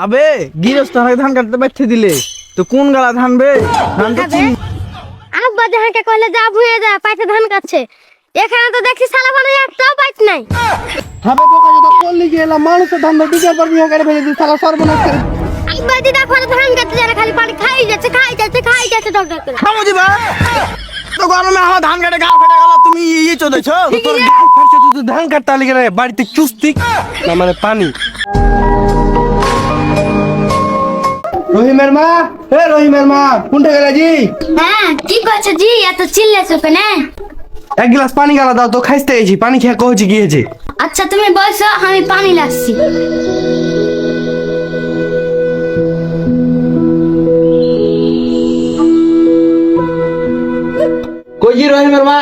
আবে গৃহস্থ ধান কাটতে বাইতে দিলে তো কোন গালা ধান বে ধান তো চিনি। আব্বা যাহাকে কইলে যা ভুয়ে যা পাইতে ধান কাটছে এখানে তো দেখছি সালা মানে একটাও পাইত নাই। হবে বোকা যত করলি গেলা মানুষের ধান বিকার পর বিয়ে করে ফেলে দিস সালা সর্বনাশ করে। আব্বা দি দেখো ধান কাটতে যারা খালি পানি খাই যাচ্ছে ডক করে। সমঝি বা তো গরমে আমার ধান কাটে গা ফেটে গেল তুমি এই চোদেছো। তোর গাল ফাটছে তুই ধান কাটতে আলি কেন বাড়িতে চুস্তি না মানে পানি। রহিমের মা রহিমের মা কোনটা গেলা জি? হ্যাঁ কি করছো জি এত চিল্লাছো কেন? এক গ্লাস পানি গালা দাও তো খাইতে গেছি পানি খেয়ে কইছি গিয়েছে। আচ্ছা তুমি বসো আমি পানি লাগছি। কই জি রহিমের মা?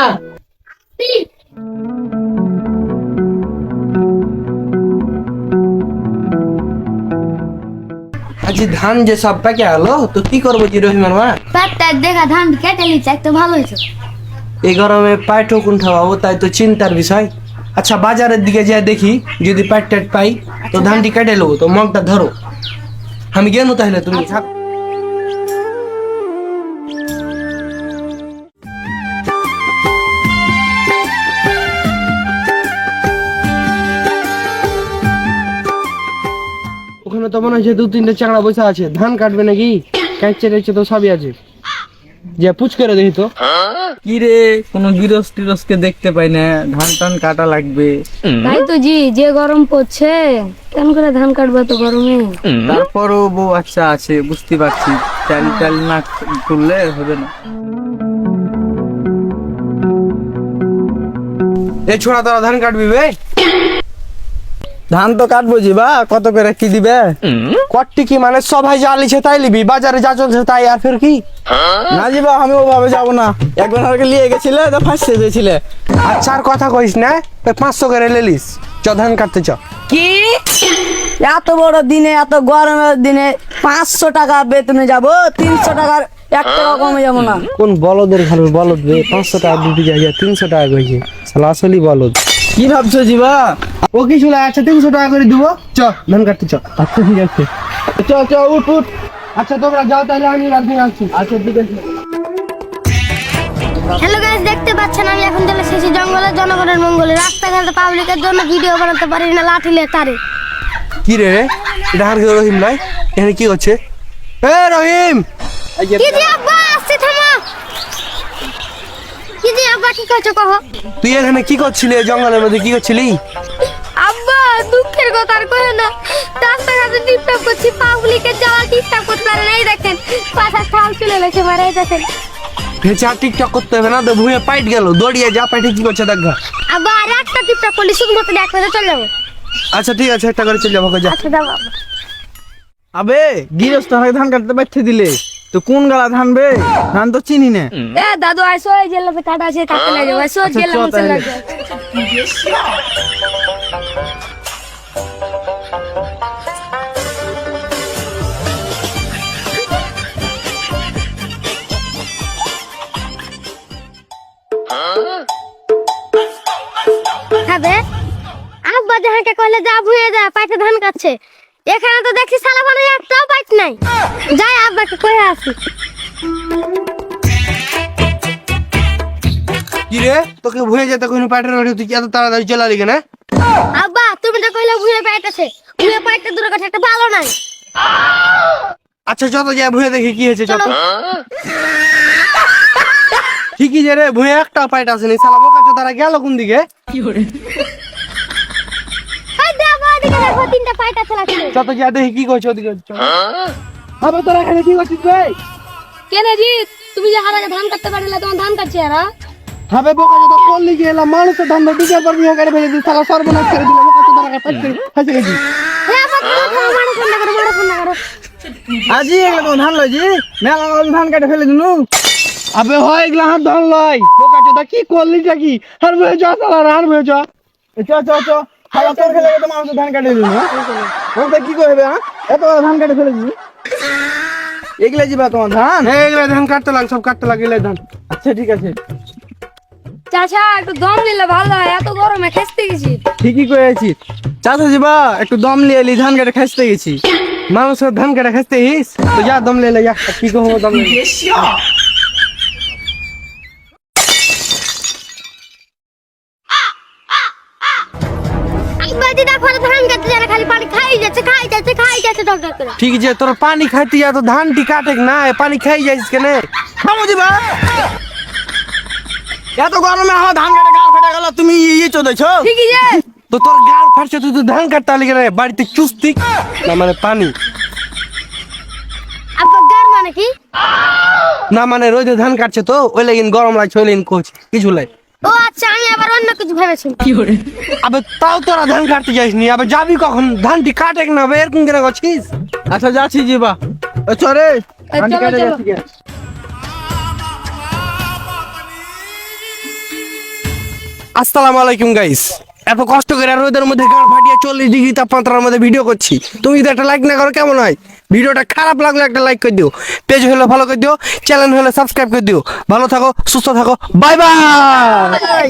আজ ধান যে সব পেকে গেল তো কি করবো জি রহিমের মা? পেটটা দেখা ধান কেটে নিচ্ছে একটু ভালো হয়েছে। এই গরমে পাইট কোন খাওয়াবো তাই তো চিন্তার বিষয়। আচ্ছা বাজারের দিকে যা দেখি যদি পাইট টাইট পাই তো ধানটি কেটে নেবো তো মগটা ধরো আমি গেল তাহলে তুমি থাক। ওখানে তো মনে হচ্ছে দু তিনটে চাংড়া বসে আছে ধান কাটবে নাকি কাটছে টাইছে তো সবই আছে যে পুচ করে দেখি তো। কি রে কোনো গৃহস্থকে দেখতে পাই না ধান টান কাটা লাগবে। তাই তো জি যে গরম পড়ছে কেন করে ধান কাটবো তো গরমে। তারপরও বউ আচ্ছা আছে বুঝতে পারছি চাল না করলে হবে না। এই ছোড়া তোরা ধান কাটবি বে? ধান তো কাটবো জি বা কত করে কি দিবে? কট্টি কি মানে সবাই যা লিছে তাই লিবি বাজারে যা চলছে তাই আর ফের কি? না জি বা আমি ওভাবে যাবো না একবার আমাকে নিয়ে গেছিলে তো ফাঁসতে দিয়েছিলে। আচ্ছা আর কথা কইস না 500 করে লেলিস চ ধান কাটতে চ। কি এত বড় দিনে এত গরমের দিনে 500 টাকা বেতনে যাব 300 টাকার 1 টাকা কমে যাব না। কোন বলদের ঘরের বলদ বে 500 টাকা দিতে যাই 300 টাকা কইছে শালা আসলি বলদ। কি ভাবছো জি বা? ও কি শুলা আচ্ছা 300 টাকা করে দিব চ ধান কাটতে চ। আচ্ছা ঠিক আছে চ উঠ উঠ। আচ্ছা তোমরা যাও তাহলে আমি রাতে আসছি। আচ্ছা ঠিক আছে। হ্যালো গাইস দেখতে পাচ্ছেন আমি এখন চলে এসেছি জঙ্গলের জনগণের মঙ্গলে রাস্তাঘাটে পাবলিকের জন্য ভিডিও বানাতে পারি না লাঠিলে তারে। কি রে এটা আর রহিম নাই এখানে কি হচ্ছে? এ রহিম কি জি আব্বা আসছে থামো। কি জি আব্বা কি করছো কহ? তুই এখানে কি করছিলি জঙ্গলের মধ্যে কি করছিলি? আব্বা দুঃখের কথা আর কহে না রাস্তাঘাটে টিপটপ করছি পাবলিকের যাওয়া টিপটপ করতে পারে না এই দেখেন পাশা ঠাল চলে গেছে মারা দেখেন। ভেচা টিকটক করতে হবে না তো ভুঁয়ে পাইট গেল দৌড়িয়ে যা পাইটে কি করছে দেখা। আব্বা আর একটা টিপটপ করলে শুধুমাত্র এক মিনিটে চলে যাবো। আচ্ছা ঠিক আছে একটা করে চলে যাবো যা। আচ্ছা যাবো আব্বা। আবে গৃহস্থ ধান কাটতে বাইতে দিলে তো কোন গালা ধান বে ধান তো চিনি না। এ দাদু আইসো এই জেলাতে কাটা আছে কাটতে লাগে আইসো আচ্ছা, জেলা চল মতো তাহলে। লাগে। খাবে আব্বা যাহাকে কইলে যা ভুয়ে যা পাইতে ধান কাটছে এখানে তো দেখছি সালা মানে একটাও পাইত নাই। যাই আব্বাকে কইয়া আসি। কি রে তোকে ভুঁয়ে যেতে কোনো পাইটের ওঠে তুই এত তাড়াতাড়ি চলে আলি কেন? আব্বা তুমি তো কইলে ভুয়ে পাইতেছে ভুয়ে পাইতে দূরের কথা একটা ভালো নাই। আচ্ছা যত যা ভুঁয়ে দেখি কি হয়েছে যত। ঠিকই যে রে ভুঁয়ে একটা পাইট আসেনি শালা বোকা চোদারা গেল কোন দিকে? এই দেখো এদিকে দেখো তিনটা পাইটা আছে লাগছে। যত যা দেখি কি করছে ওদিকে চ। আবে তোরা এখানে কি করছিস বে? কেন জি তুমি যে হারাকে ধান কাটতে পারলে তোমার ধান কাটছে এরা। হবে বোকা যত করলি গেলা মানুষের ধান বিকার পর বিয়ে করে ফেলে দিস শালা সর্বনাশ করে দিল বোকা চোদারা ফাঁসি গেছি। এ আব্বা মারো ফোন না করো। আজি এগুলো কোন ধান লয় জি মেলা ধান কাটে ফেলে দিনু। আবে হয় এগুলা হাত ধর লয় বোকা চোদা কি করলি কি আর ভুঁয়ে চ শালা আর ভুঁয়ে চ। চ খালা তোর ফেলে তো মানুষ ধান কাটে দিনু। হ্যাঁ কি করবে হ্যাঁ এত ধান কাটে ফেলে দিনু এগুলা জিবা তোমার ধান। হ্যাঁ এগুলা ধান কাটতে লাগ সব কাটতে লাগে এগুলা ধান। আচ্ছা ঠিক আছে চাচা একটু দম নিলে ভালো হয় এত গরমে খেস্তে গেছি। ঠিকই করেছি চাচা জিবা একটু দম নিয়ে এলি ধান কেটে খাইতে গেছি। মানুষের ধান কাটা খাইছিস তো যা দম লে যা কি কহবো দম লে আব্বা দিদা করে ধান কাটতে যারা খালি পানি খাই যাচ্ছে ডক্টর করে। ঠিক আছে তোর পানি খাইতে যা তো ধানটি কাটে না পানি খাই যাইছিস কেন খাবো দিবা এত গরমে আমার ধান কাটা গাল ফেটে গেল তুমি ইয়ে চোদেছো ঠিকই যে তো তোর গাল ফাটছে তুই তো ধান কাটতে আলি কেন বাড়িতে চুস্তি না মানে পানি আব্বা গার মানে কি? না মানে রোদে ধান কাটছে তো ওই লাগিন গরম লাগছে ওই লাগিন কোচ কিছু লাই ও আচ্ছা আমি আবার অন্য কিছু ভেবেছি। আবে তাও তোরা ধান কাটতে যাইসনি আবে যাবি কখন ধানটি কাটে না আবে এরকম কেন করছিস আচ্ছা যাচ্ছি জিবা চরে ধান চলো, কাটে চলো। যাচ্ছি গে। আসসালামু আলাইকুম গাইস এত কষ্ট করে রোদের মধ্যে গাড় ফাটিয়ে 40 ডিগ্রি তাপমাত্রার মধ্যে ভিডিও করছি তুমি যদি একটা লাইক না করো কেমন হয় ভিডিওটা খারাপ লাগলে একটা লাইক করে দিও পেজ হলে ফলো করে দিও চ্যানেল হলে সাবস্ক্রাইব করে দিও ভালো থাকো সুস্থ থাকো বাই বাই